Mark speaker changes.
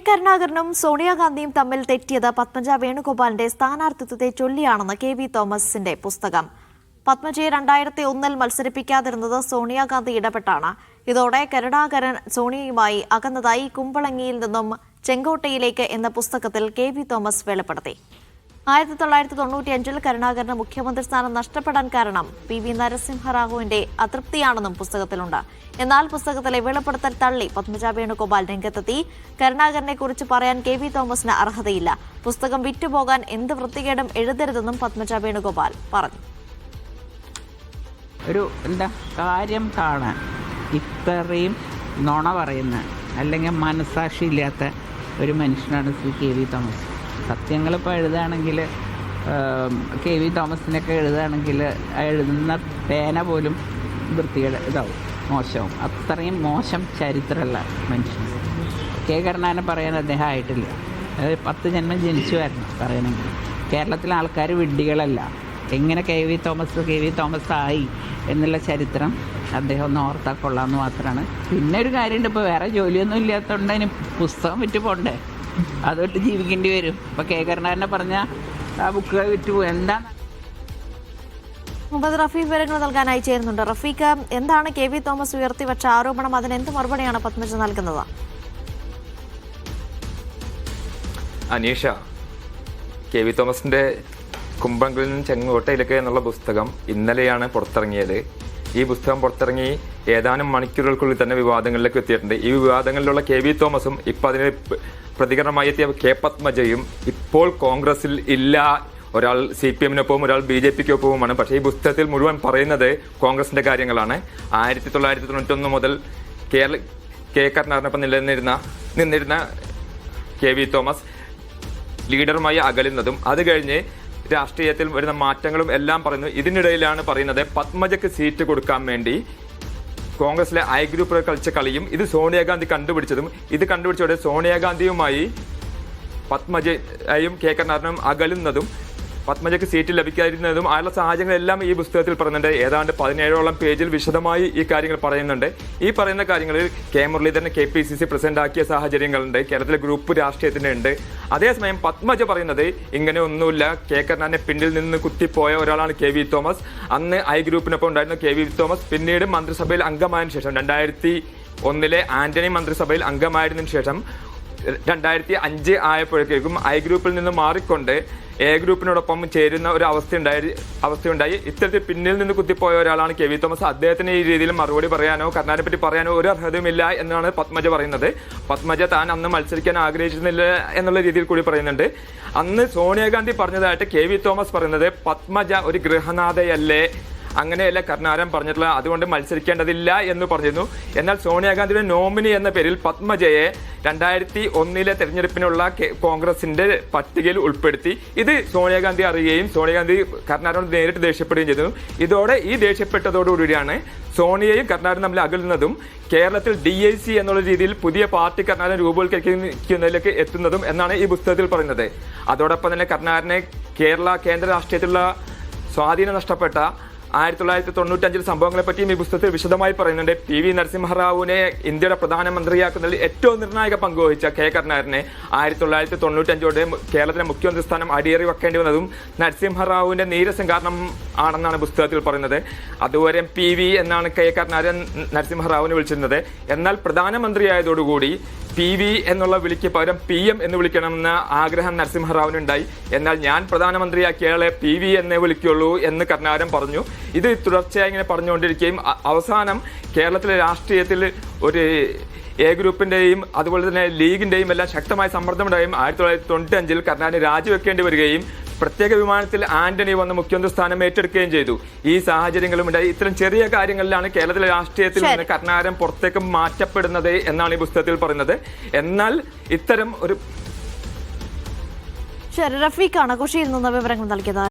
Speaker 1: കരുണാകരനും സോണിയാഗാന്ധിയും തമ്മിൽ തെറ്റിയത് പത്മജ വേണുഗോപാലിന്റെ സ്ഥാനാർത്ഥിത്വത്തെ ചൊല്ലിയാണെന്ന് കെ.വി. തോമസിന്റെ പുസ്തകം. പത്മജയെ 2001 മത്സരിപ്പിക്കാതിരുന്നത് സോണിയാഗാന്ധി ഇടപെട്ടാണ്. ഇതോടെ കരുണാകരൻ സോണിയയുമായി അകന്നതായി കുമ്പളങ്ങിയിൽ നിന്നും ചെങ്കോട്ടയിലേക്ക് എന്ന പുസ്തകത്തിൽ കെ.വി. തോമസ് വെളിപ്പെടുത്തി. 1995 കരുണാകരന് മുഖ്യമന്ത്രി സ്ഥാനം നഷ്ടപ്പെടാൻ കാരണം പി വി നരസിംഹറാവുവിന്റെ അതൃപ്തിയാണെന്നും പുസ്തകത്തിലുണ്ട്. എന്നാൽ പുസ്തകത്തിലെ വെളിപ്പെടുത്തൽ തള്ളി പത്മജ വേണുഗോപാൽ രംഗത്തെത്തി. കരുണാകരനെ കുറിച്ച് പറയാൻ കെ.വി. തോമസിന് അർഹതയില്ല. പുസ്തകം വിറ്റുപോകാൻ എന്ത് വൃത്തികേടും എഴുതരുതെന്നും പത്മജ വേണുഗോപാൽ പറഞ്ഞു.
Speaker 2: ഒരു കാര്യം കാണാൻ ഇത്രയും നുണ പറയുന്ന അല്ലെങ്കിൽ മനസാക്ഷിയില്ലാത്ത ഒരു മനുഷ്യനാണ് ശ്രീ കെ.വി. തോമസ്. സത്യങ്ങളിപ്പോൾ എഴുതുകയാണെങ്കിൽ കെ.വി. തോമസിനൊക്കെ എഴുതുകയാണെങ്കിൽ എഴുതുന്ന പേന പോലും വൃത്തികേട് ഇതാവും, മോശവും. അത്രയും മോശം ചരിത്രമുള്ള മനുഷ്യൻ. കെ കരുണാകരനെ പറയാൻ അദ്ദേഹം ആയിട്ടില്ല. അതായത് 10 ജന്മം ജനിച്ചു വരണം പറയണമെങ്കിൽ. കേരളത്തിലെ ആൾക്കാർ വിഡ്ഢികളല്ല. എങ്ങനെ കെ വി തോമസ് ആയി എന്നുള്ള ചരിത്രം അദ്ദേഹം ഒന്ന് ഓർത്താൽ കൊള്ളാമെന്ന് മാത്രമാണ്. പിന്നെ ഒരു കാര്യമുണ്ട്, ഇപ്പോൾ വേറെ ജോലിയൊന്നും ഇല്ലാത്തതുകൊണ്ട് അതിന് പുസ്തകം വിറ്റ് പോകണ്ടേ, അതുകൊണ്ട് ജീവിക്കേണ്ടി വരും. ഇപ്പോൾ കെ കരുണാകരനെ പറഞ്ഞാൽ ആ ബുക്കുകൾ വിറ്റ് പോകും. എന്താണ്
Speaker 1: റഫീഖ് വിവരങ്ങൾ നൽകാനായി ചേരുന്നുണ്ട്. റഫീഖ്, എന്താണ് കെ.വി. തോമസ് ഉയർത്തിവെച്ച ആരോപണം? അതിനെന്ത് മറുപടിയാണ് പത്മജ നൽകുന്നത്?
Speaker 3: അനീഷ, കെ.വി. തോമസിന്റെ കുമ്പളങ്ങളിൽ നിന്ന് ചെങ്കോട്ടയിലേക്ക് എന്നുള്ള പുസ്തകം ഇന്നലെയാണ് പുറത്തിറങ്ങിയത്. ഈ പുസ്തകം പുറത്തിറങ്ങി ഏതാനും മണിക്കൂറുകൾക്കുള്ളിൽ തന്നെ വിവാദങ്ങളിലേക്ക് എത്തിയിട്ടുണ്ട്. ഈ വിവാദങ്ങളിലുള്ള കെ.വി. തോമസും ഇപ്പം അതിന് പ്രതികരണമായി എത്തിയ കെ പത്മജയും ഇപ്പോൾ കോൺഗ്രസിൽ ഇല്ല. ഒരാൾ CPM-നൊപ്പവും ഒരാൾ BJP-ക്കൊപ്പവുമാണ്. പക്ഷേ ഈ പുസ്തകത്തിൽ മുഴുവൻ പറയുന്നത് കോൺഗ്രസിന്റെ കാര്യങ്ങളാണ്. 1991 മുതൽ കെ കരുണാകരനൊപ്പം നിന്നിരുന്ന കെ.വി. തോമസ് ലീഡറുമായി അകലുന്നതും അത് കഴിഞ്ഞ് രാഷ്ട്രീയത്തിൽ വരുന്ന മാറ്റങ്ങളും എല്ലാം പറയുന്നു. ഇതിനിടയിലാണ് പറയുന്നത് പത്മജയ്ക്ക് സീറ്റ് കൊടുക്കാൻ വേണ്ടി കോൺഗ്രസിലെ ഐ ഗ്രൂപ്പുകൾ കളിച്ച കളിയും ഇത് സോണിയാഗാന്ധി കണ്ടുപിടിച്ചതും, ഇത് കണ്ടുപിടിച്ചതോടെ സോണിയാഗാന്ധിയുമായി പത്മജയും കെ കരുണാകരനും അകലുന്നതും പത്മജയ്ക്ക് സീറ്റ് ലഭിക്കാതിരുന്നതും ആയുള്ള സാഹചര്യങ്ങളെല്ലാം ഈ പുസ്തകത്തിൽ പറയുന്നുണ്ട്. ഏതാണ്ട് 17ഓളം പേജിൽ വിശദമായി ഈ കാര്യങ്ങൾ പറയുന്നുണ്ട്. ഈ പറയുന്ന കാര്യങ്ങളിൽ കെ മുരളീധരനെ KPCC പ്രസിഡന്റ് ആക്കിയ സാഹചര്യങ്ങളുണ്ട്. കേരളത്തിലെ ഗ്രൂപ്പ് രാഷ്ട്രീയത്തിന്റെ ഉണ്ട്. അതേസമയം പത്മജ പറയുന്നത് ഇങ്ങനെ ഒന്നുമില്ല, കെ കരുണാകരനെ പിന്നിൽ നിന്ന് കുത്തിപ്പോയ ഒരാളാണ് കെ.വി. തോമസ്. അന്ന് ഐ ഗ്രൂപ്പിനൊപ്പം ഉണ്ടായിരുന്ന കെ.വി. തോമസ് പിന്നീട് മന്ത്രിസഭയിൽ അംഗമായതിനു ശേഷം 2001 ആന്റണി മന്ത്രിസഭയിൽ അംഗമായതിനു ശേഷം 2005 ആയപ്പോഴേക്കും ഐ ഗ്രൂപ്പിൽ നിന്ന് മാറിക്കൊണ്ട് എ ഗ്രൂപ്പിനോടൊപ്പം ചേരുന്ന ഒരു അവസ്ഥയുണ്ടായി. ഇത്തരത്തിൽ പിന്നിൽ നിന്ന് കുത്തിപ്പോയ ഒരാളാണ് കെ.വി. തോമസ്. അദ്ദേഹത്തിന് ഈ രീതിയിൽ മറുപടി പറയാനോ കരുണാകരനെ പറ്റി പറയാനോ ഒരു അർഹതയുമില്ല എന്നാണ് പത്മജ പറയുന്നത്. പത്മജ താൻ അന്ന് മത്സരിക്കാൻ ആഗ്രഹിച്ചിരുന്നില്ല എന്നുള്ള രീതിയിൽ കൂടി പറയുന്നുണ്ട്. അന്ന് സോണിയാഗാന്ധി പറഞ്ഞതായിട്ട് കെ.വി. തോമസ് പറയുന്നത് പത്മജ ഒരു ഗൃഹനാഥയല്ലേ, അങ്ങനെയല്ല കരുണാകരൻ പറഞ്ഞിട്ടുള്ള, അതുകൊണ്ട് മത്സരിക്കേണ്ടതില്ല എന്ന് പറഞ്ഞിരുന്നു. എന്നാൽ സോണിയാഗാന്ധിയുടെ നോമിനി എന്ന പേരിൽ പത്മജയെ 2001 തെരഞ്ഞെടുപ്പിനുള്ള കോൺഗ്രസിന്റെ പട്ടികയിൽ ഉൾപ്പെടുത്തി. ഇത് സോണിയാഗാന്ധി അറിയുകയും സോണിയാഗാന്ധി കരുണാകരനോട് നേരിട്ട് ദേഷ്യപ്പെടുകയും ചെയ്തു. ഇതോടെ ഈ ദേഷ്യപ്പെട്ടതോടുകൂടിയാണ് സോണിയയും കരുണാകരനും തമ്മിൽ അകലുന്നതും കേരളത്തിൽ DIC എന്നുള്ള രീതിയിൽ പുതിയ പാർട്ടി കരുണാകരൻ രൂപവൽക്കരിക്കുന്നതിലേക്ക് എത്തുന്നതും എന്നാണ് ഈ പുസ്തകത്തിൽ പറയുന്നത്. അതോടൊപ്പം തന്നെ കരുണാകരനെ കേന്ദ്ര രാഷ്ട്രീയത്തിലുള്ള സ്വാധീനം നഷ്ടപ്പെട്ട 1995 സംഭവങ്ങളെ പറ്റിയും ഈ പുസ്തകത്തിൽ വിശദമായി പറയുന്നുണ്ട്. പി വി നരസിംഹറാവുവിനെ ഇന്ത്യയുടെ പ്രധാനമന്ത്രിയാക്കുന്നതിൽ ഏറ്റവും നിർണായക പങ്കുവഹിച്ച കെ കരുണാകരനെ 1995 കേരളത്തിലെ മുഖ്യമന്ത്രി സ്ഥാനം അടിയേറി വെക്കേണ്ടി വന്നതും നരസിംഹറാവുവിന്റെ നീരസം കാരണം ആണെന്നാണ് പുസ്തകത്തിൽ പറയുന്നത്. അതുവരെ PV എന്നാണ് കെ കരുണാകരൻ നരസിംഹറാവുവിനെ വിളിച്ചിരുന്നത്. എന്നാൽ പ്രധാനമന്ത്രിയായതോടുകൂടി PV എന്നുള്ള വിളിക്ക് പകരം PM എന്ന് വിളിക്കണമെന്ന ആഗ്രഹം നരസിംഹറാവുവിനുണ്ടായി. എന്നാൽ ഞാൻ പ്രധാനമന്ത്രിയാക്കിയാളെ PV എന്നേ വിളിക്കുള്ളൂ എന്ന് കരുണാകരൻ പറഞ്ഞു. ഇത് തുടർച്ചയായി ഇങ്ങനെ പറഞ്ഞുകൊണ്ടിരിക്കുകയും അവസാനം കേരളത്തിലെ രാഷ്ട്രീയത്തിൽ ഒരു എ ഗ്രൂപ്പിന്റെയും അതുപോലെ തന്നെ ലീഗിന്റെയും എല്ലാം ശക്തമായ സമ്മർദ്ദമുണ്ടായും 1995 കരുണാകരൻ രാജിവെക്കേണ്ടി വരികയും പ്രത്യേക വിമാനത്തിൽ ആന്റണി വന്ന് മുഖ്യമന്ത്രി സ്ഥാനം ഏറ്റെടുക്കുകയും ചെയ്തു. ഈ സാഹചര്യങ്ങളും ഉണ്ടായി. ഇത്തരം ചെറിയ കാര്യങ്ങളിലാണ് കേരളത്തിലെ രാഷ്ട്രീയത്തിൽ നിന്ന് കരുണാകരൻ പുറത്തേക്ക് മാറ്റപ്പെടുന്നത് എന്നാണ് ഈ പുസ്തകത്തിൽ പറയുന്നത്. എന്നാൽ ഇത്തരം ഒരു
Speaker 1: റഫീഖാണ് കൊച്ചിയിൽ നിന്ന് വിവരങ്ങൾ നൽകിയത്.